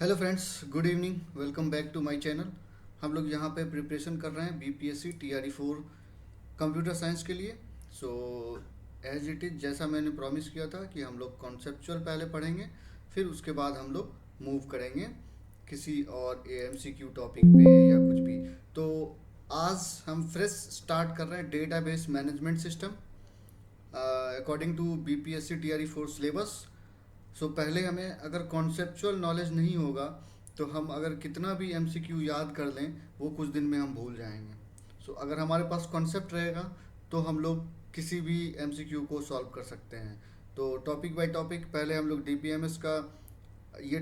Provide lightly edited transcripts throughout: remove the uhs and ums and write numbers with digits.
Hello friends, good evening. Welcome back to my channel. हम लोग यहाँ पे प्रिपरेशन कर रहे हैं बीपीएससी टीआरई 4 कंप्यूटर साइंस के लिए। सो एज इट इज़, जैसा मैंने प्रॉमिस किया था कि हम लोग कॉन्सेप्चुअल पहले पढ़ेंगे, फिर उसके बाद हम लोग मूव करेंगे किसी और एमसीक्यू टॉपिक पे या कुछ भी। तो आज हम फ्रेश स्टार्ट कर रहे हैं database management system according to BPSC TRE 4 syllabus. So पहले हमें अगर कॉन्सेप्चुअल नॉलेज नहीं होगा तो हम अगर कितना भी एमसीक्यू याद कर लें वो कुछ दिन में हम भूल जाएंगे। सो अगर हमारे पास कॉन्सेप्ट रहेगा तो हम लोग किसी भी एमसीक्यू को सॉल्व कर सकते हैं। तो टॉपिक बाय टॉपिक पहले हम लोग डीबीएमएस का ये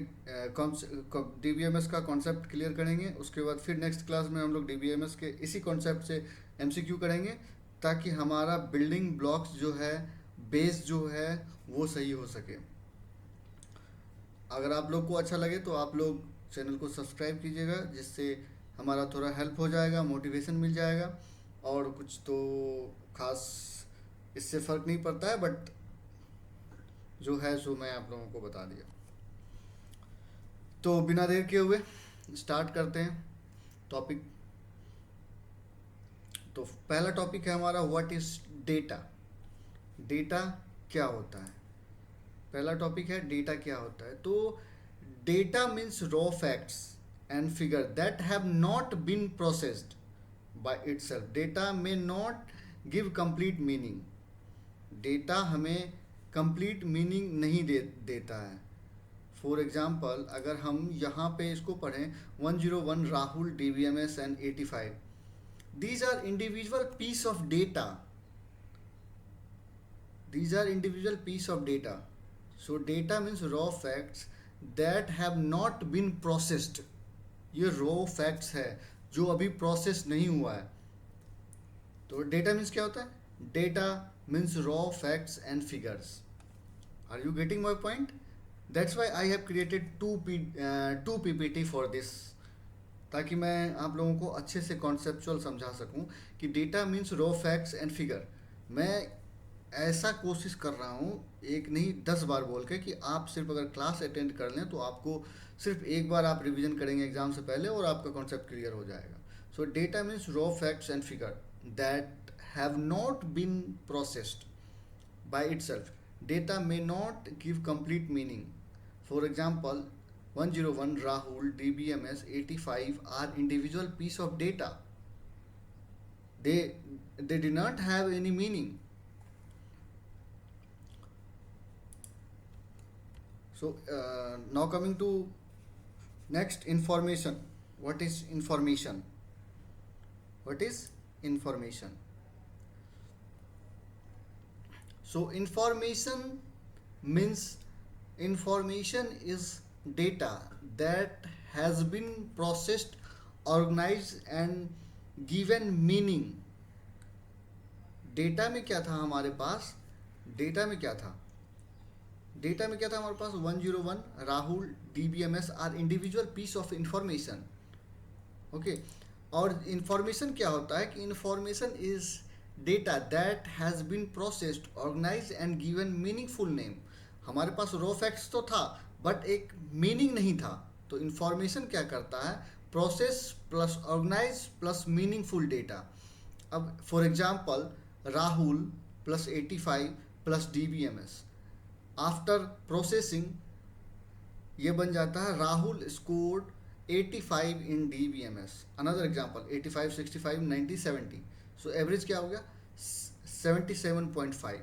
डीबीएमएस का कॉन्सेप्ट क्लियर करेंगे। उसके बाद फिर नेक्स्ट क्लास में हम लोग डीबीएमएस के इसी कॉन्सेप्ट से एमसीक्यू करेंगे, ताकि हमारा बिल्डिंग ब्लॉक्स जो है, बेस जो है, वो सही हो सके। अगर आप लोग को अच्छा लगे तो आप लोग चैनल को सब्सक्राइब कीजिएगा, जिससे हमारा थोड़ा हेल्प हो जाएगा, मोटिवेशन मिल जाएगा। और कुछ तो खास इससे फ़र्क नहीं पड़ता है, बट जो है सो मैं आप लोगों को बता दिया। तो बिना देर के हुए स्टार्ट करते हैं टॉपिक। तो पहला टॉपिक है हमारा, व्हाट इज़ डेटा। डेटा क्या होता है? पहला टॉपिक है डेटा क्या होता है। तो data means raw facts and figure that have not been processed by itself. Data में not give complete meaning. Data हमें कंप्लीट मीनिंग नहीं देता है। फॉर एग्जाम्पल, अगर हम यहाँ पे इसको पढ़ें 101 Rahul DBMS and 85, these are individual piece of data. These are individual piece of data. So data means raw facts that have not been processed. ये raw facts है जो अभी प्रोसेस नहीं हुआ है। तो डेटा मीन्स क्या होता है? Data means raw facts and figures. Are you getting my point? That's why I have created two PPT for this, ताकि मैं आप लोगों को अच्छे से कॉन्सेप्चुअल समझा सकूं कि data means raw facts and figure. मैं ऐसा कोशिश कर रहा हूँ, एक नहीं 10 बार बोल के, कि आप सिर्फ अगर क्लास अटेंड कर लें तो आपको सिर्फ एक बार आप रिवीजन करेंगे एग्जाम से पहले और आपका कॉन्सेप्ट क्लियर हो जाएगा। So data means raw facts and figure that have not been processed by itself. Data may not give complete meaning. For example, 101 Rahul DBMS 85 are individual piece of data. They did not have any meaning. So now coming to next, information. What is information? What is information? So information means, information is data that has been processed, organized and given meaning. Data में क्या था हमारे पास? Data में क्या था? Data में क्या था हमारे पास? 101 Rahul DBMS are individual piece of information. Okay. और इंफॉर्मेशन क्या होता है? कि information is data that has been processed, organise and given meaningful name. हमारे पास रॉ फैक्ट्स तो था बट एक मीनिंग नहीं था। तो इंफॉर्मेशन क्या करता है? Process plus organise plus meaningful data. अब for example, Rahul plus 85 plus DBMS, after processing ये बन जाता है Rahul scored 85 in DBMS. Another example, 85 65 90 70, so average क्या हो गया? 77.5.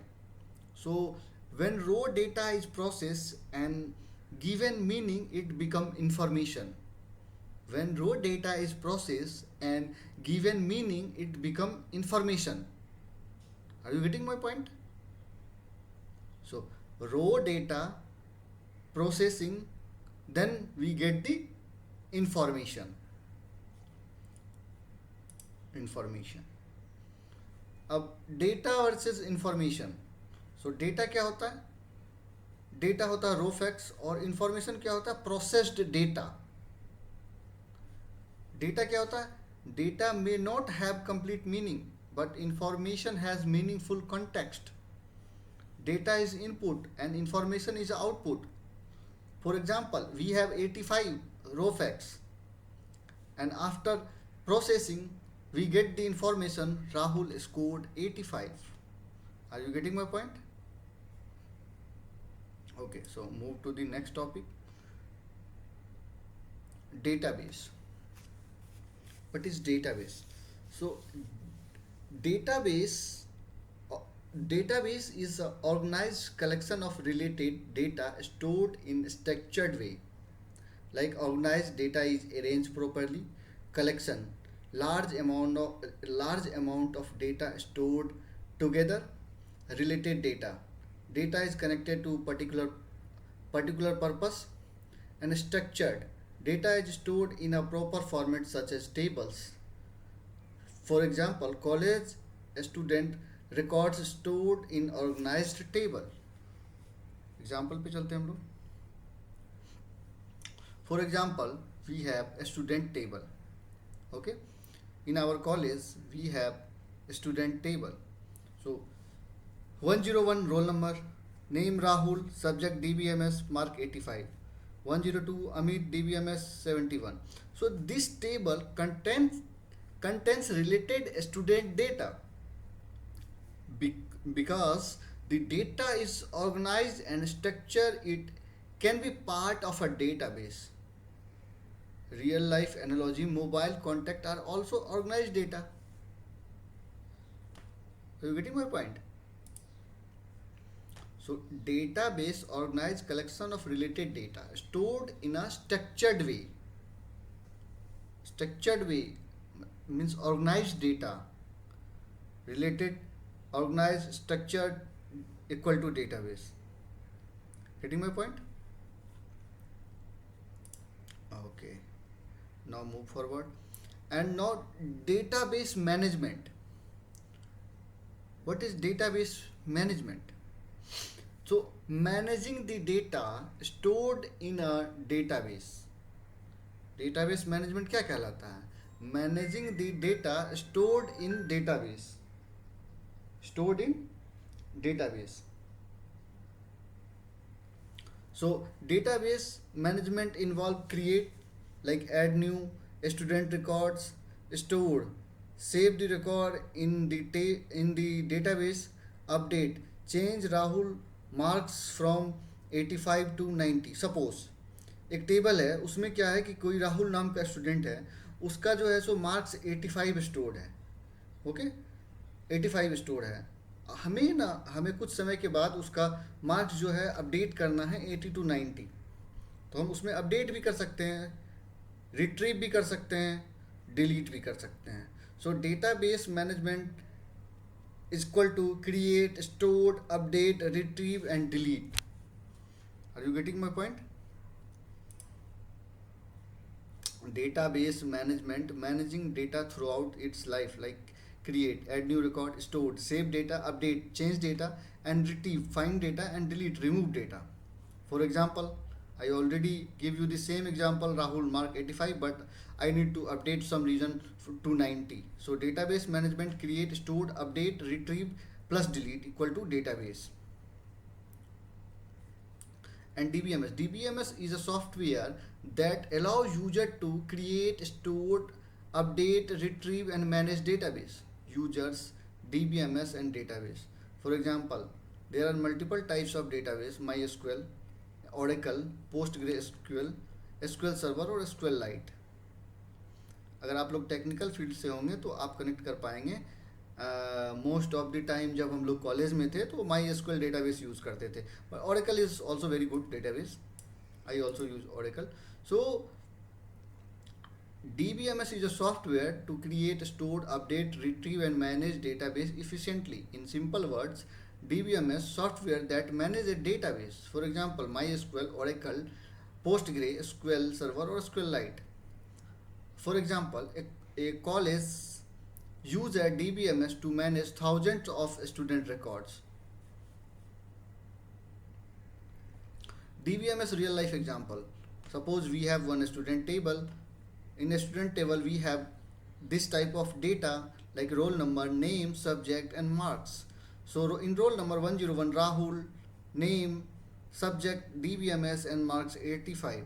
So when raw data is processed and given meaning, it become information. When raw data is processed and given meaning, it become information. Are you getting my point? So raw data processing, then we get the information. अब data versus information. सो data क्या होता है? Data होता है raw facts, और information क्या होता है? Processed data. डेटा क्या होता है? Data may not have complete meaning but information has meaningful context. Data is input and information is output. For example, we have 85 row facts, and after processing, we get the information Rahul scored 85. Are you getting my point? Okay, so move to the next topic, database. What is database? So database uh, database is an organized collection of related data stored in structured way. Like organized data is arranged properly. Collection, large amount of data stored together. Related data is connected to particular purpose. And structured data is stored in a proper format such as tables. For example, college student records stored in organized table. Example पे चलते हैं हम लोग. For example, we have a student table. Okay, in our college we have a student table. So 101 roll number, name Rahul, subject DBMS, mark 85. 102 Amit, DBMS 71. So this table contains related student data because the data is organized and structured. It can be part of a database. Real life analogy, mobile contact are also organized data. Are you getting my point? So database organized collection of related data stored in a structured way. Structured way means organized data. Related, organized, structured equal to database. Getting my point? Okay. Now move forward. And now database management. What is database management? So managing the data stored in a database. Database management क्या कहलाता है? Managing the data stored in database. Stored in database. So database management involve create, like add new student records, store, save the record in the database, update, change Rahul marks from 85 to 90. Suppose एक table है, उसमें क्या है कि कोई राहुल नाम का student है, उसका जो है सो मार्क्स 85 स्टोर्ड है. ओके, 85 स्टोर्ड है. हमें कुछ समय के बाद उसका मार्क्स जो है अपडेट करना है 80 टू 90. तो हम उसमें अपडेट भी कर सकते हैं, रिट्रीव भी कर सकते हैं, डिलीट भी कर सकते हैं. सो database management is equal to create, store, update, retrieve and delete. Are you getting my point? Database management, managing data throughout its life, like create, add new record, store, save data, update, change data and retrieve, find data and delete, remove data. For example, I already give you the same example, Rahul mark 85, but I need to update some reason to 90. So database management, create, store, update, retrieve plus delete equal to database. And DBMS is a software that allows user to create, store, update, retrieve and manage database. Users, DBMS and database. For example, there are multiple types of database: MySQL, Oracle, PostgreSQL, SQL Server और SQLite. अगर आप लोग technical field से होंगे तो आप connect कर पाएंगे. मोस्ट ऑफ द टाइम जब हम लोग कॉलेज में थे तो MySQL डेटाबेस यूज़ करते थे. But Oracle is also very good database. I also use Oracle. So DBMS is a software to create, store, update, retrieve and manage database efficiently. In simple words, DBMS software that manage a database. For example, MySQL, Oracle, PostgreSQL Server or SQLite. For example, a college use a DBMS to manage thousands of student records. DBMS real life example. Suppose we have one student table. In a student table, we have this type of data like roll number, name, subject and marks. So in roll number 101, Rahul, name, subject DBMS and marks 85.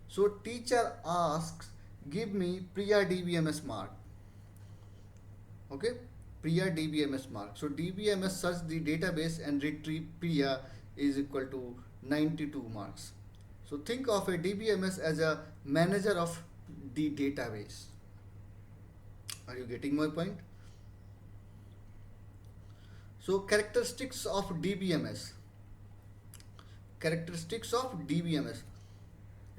So teacher asks, give me Priya DBMS mark. Okay, Priya DBMS mark. So DBMS search the database and retrieve Priya is equal to 92 marks. So think of a DBMS as a manager of the database. Are you getting my point? So characteristics of DBMS. Characteristics of DBMS: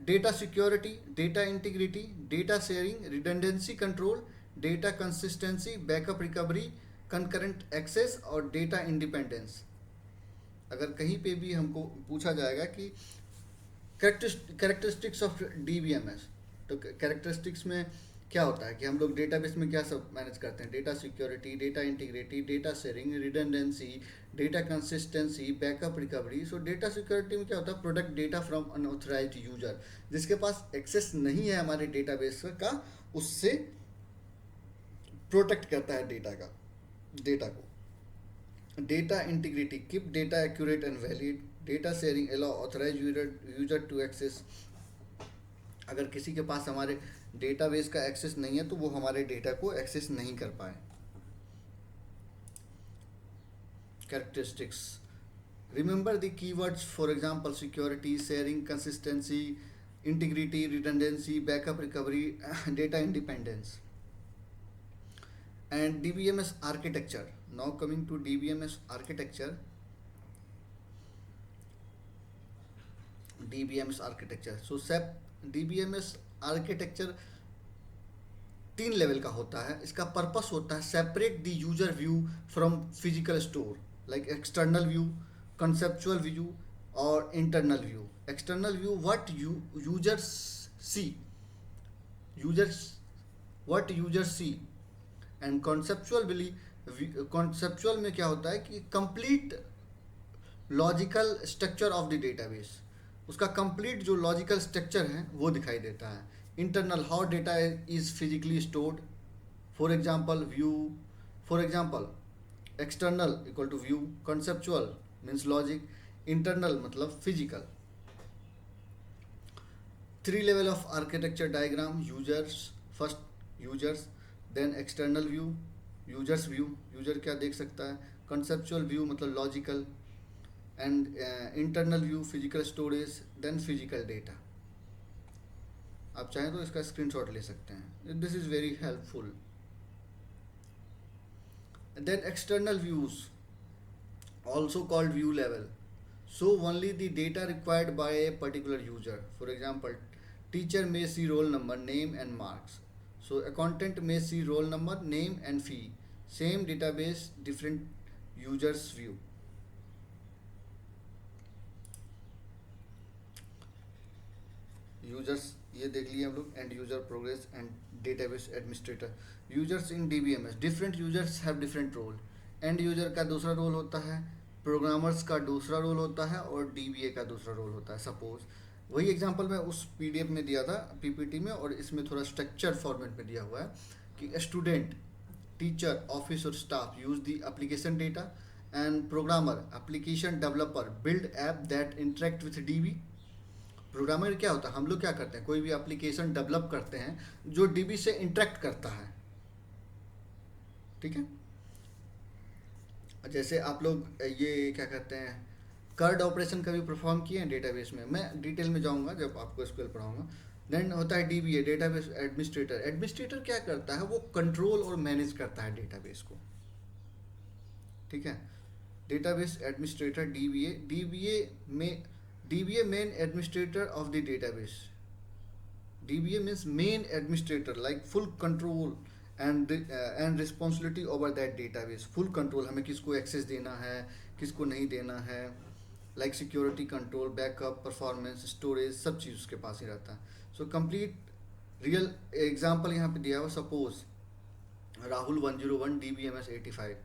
data security, data integrity, data sharing, redundancy control, data consistency, backup recovery, concurrent access और data independence. अगर कहीं पे भी हमको पूछा जाएगा कि characteristics of DBMS, तो कैरेक्टरिस्टिक्स में क्या होता है कि हम लोग डेटाबेस में क्या सब मैनेज करते हैं: data security, data integrity, data sharing, redundancy, data consistency, backup recovery. So data security में क्या होता है: protect data from unauthorised user, जिसके पास एक्सेस नहीं है हमारे डेटाबेस का, उससे प्रोटेक्ट करता है डेटा को. Data integrity, keep data accurate and valid. Data sharing, allow authorise user to access. अगर किसी के पास हमारे डेटाबेस का एक्सेस नहीं है तो वो हमारे डेटा को एक्सेस नहीं कर पाए. Characteristics: remember the keywords, for example security, sharing, consistency, integrity, redundancy, backup recovery, data independence. And DBMS architecture. Now coming to DBMS architecture. DBMS architecture. So SAP DBMS architecture 3 level का होता है. इसका purpose होता है separate the user view from physical store, like external view, conceptual view और internal view. External view, what users see, what users see. And conceptual में क्या होता है कि complete logical structure of the database, उसका complete जो logical structure है वो दिखाई देता है. Internal, how data is physically stored, for example view, for example external equal to view, conceptual means logic, internal मतलब physical. 3 level of architecture diagram. Users, first users, then external view, users view, user क्या देख सकता है, conceptual view मतलब logical, and internal view physical storage, then physical data. आप चाहें तो इसका स्क्रीनशॉट ले सकते हैं. This is very helpful. Then external views, also called view level. So only the data required by a particular user. For example, teacher may see roll number, name and marks. So accountant may see roll number, name and fee. Same database, different users view. Users ये देख लिए हम लोग. And user progress and database administrator. Users in DBMS, different users have different role. And user का दूसरा role होता है, programmers का दूसरा रोल होता है और DBA का दूसरा रोल होता है. सपोज वही एग्जांपल मैं उस PDF में दिया था PPT में, और इसमें थोड़ा स्ट्रक्चर फॉर्मेट में दिया हुआ है कि स्टूडेंट, टीचर, ऑफिस और staff use the application data, and programmer, application developer, build app that interact with DB. Programmer क्या होता है, हम लोग क्या करते हैं, कोई भी एप्लीकेशन डेवलप करते हैं जो DB से इंटरेक्ट करता है. ठीक है. जैसे आप लोग ये क्या कहते हैं, कर्ड ऑपरेशन कभी परफॉर्म किए हैं डेटाबेस में. मैं डिटेल में जाऊंगा जब आपको SQL पढ़ाऊंगा. देन होता है DBA, डेटाबेस एडमिनिस्ट्रेटर. एडमिनिस्ट्रेटर क्या करता है, वो कंट्रोल और मैनेज करता है डेटाबेस को. ठीक है. Database administrator DBA main administrator of the database. DBA means main administrator, like full control and responsibility over that database. Full control, हमें किसको एक्सेस देना है, किसको नहीं देना है, like security control, backup, performance, storage, सब चीज़ उसके पास ही रहता है. सो कंप्लीट रियल एग्जांपल यहाँ पे दिया हुआ. Suppose Rahul 101 DBMS 85.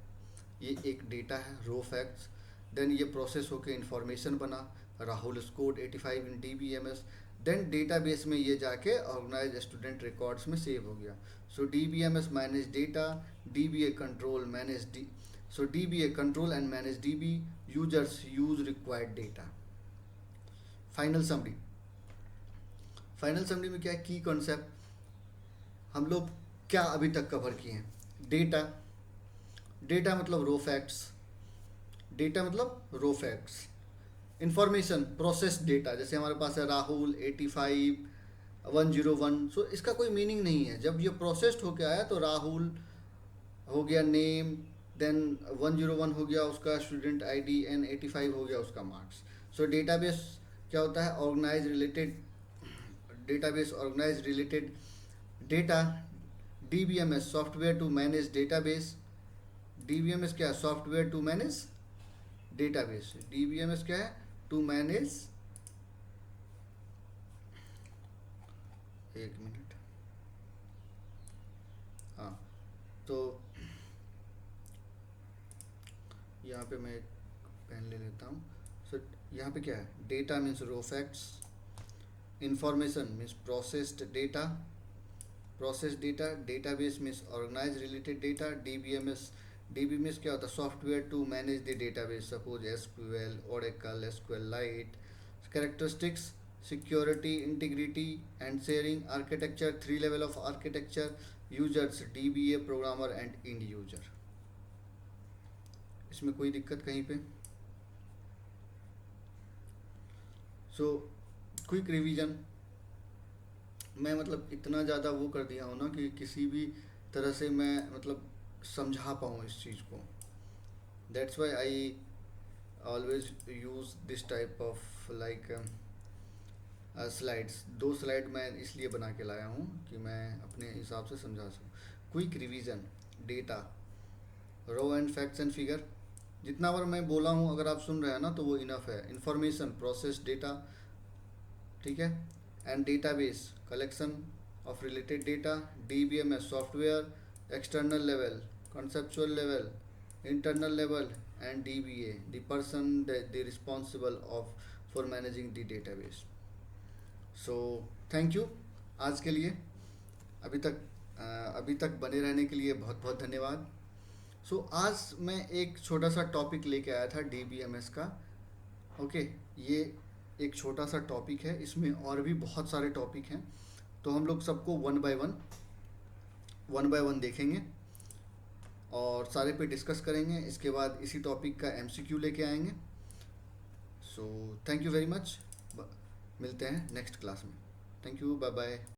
ये एक डेटा है, रो फैक्ट्स. देन ये प्रोसेस होके इंफॉर्मेशन बना, Rahul scored 85 in DBMS. Then database में ये जाके ऑर्गेनाइज स्टूडेंट रिकॉर्ड्स में सेव हो गया. सो DBMS manage data, DBA control and manage DB. Users use required data. Final summary. Final summary में क्या है, की कॉन्सेप्ट हम लोग क्या अभी तक कवर किए हैं। डेटा, डेटा मतलब रो फैक्ट्स, डेटा मतलब रो फैक्ट्स। इंफॉर्मेशन, प्रोसेस डेटा, जैसे हमारे पास है राहुल 85 101, सो इसका कोई मीनिंग नहीं है। जब ये प्रोसेस्ड होके आया तो राहुल हो गया नेम, देन 101 हो गया उसका स्टूडेंट आईडी, एंड 85 हो गया उसका मार्क्स। सो डेटाबेस क्या होता है, organise related database, organise related data. DBMS, software to manage database. DBMS क्या है, software to manage database. DBMS क्या है, टू मैनेज, एक मिनट, हाँ, तो यहाँ पे मैं एक पेन ले लेता हूँ। सो यहाँ पे क्या है, data means raw facts, information means processed data, process data, database means organise related data, DBMS, DBMS क्या होता है, software to manage the database, suppose SQL, Oracle, SQL lite. Characteristics, security, integrity and sharing, architecture, 3 level of architecture, users, DBA, programmer and end user. इसमें कोई दिक्कत कहीं पे? So quick revision, मैं मतलब इतना ज़्यादा वो कर दिया हूँ ना कि किसी भी तरह से मैं मतलब समझा पाऊँ इस चीज़ को। That's why I always use this type of like slides. 2 slide मैं इसलिए बना के लाया हूँ कि मैं अपने हिसाब से समझा सकूँ। Quick revision, data, raw and facts and figure, जितना बार मैं बोला हूँ अगर आप सुन रहे हैं ना तो वो इनफ है। इंफॉर्मेशन, प्रोसेस डेटा, ठीक है, and database, collection of related data, DBMS, software, external level, conceptual level, internal level, and DBA, the person that the responsible of for managing the database. So thank you आज के लिए, अभी तक बने रहने के लिए बहुत बहुत धन्यवाद। सो आज मैं एक छोटा सा टॉपिक लेके आया था डीबीएमएस का। ओके, ये एक छोटा सा टॉपिक है, इसमें और भी बहुत सारे टॉपिक हैं, तो हम लोग सबको वन बाय वन देखेंगे और सारे पे डिस्कस करेंगे। इसके बाद इसी टॉपिक का एमसीक्यू लेके आएंगे। So thank you very much, मिलते हैं नेक्स्ट क्लास में। Thank you, bye bye.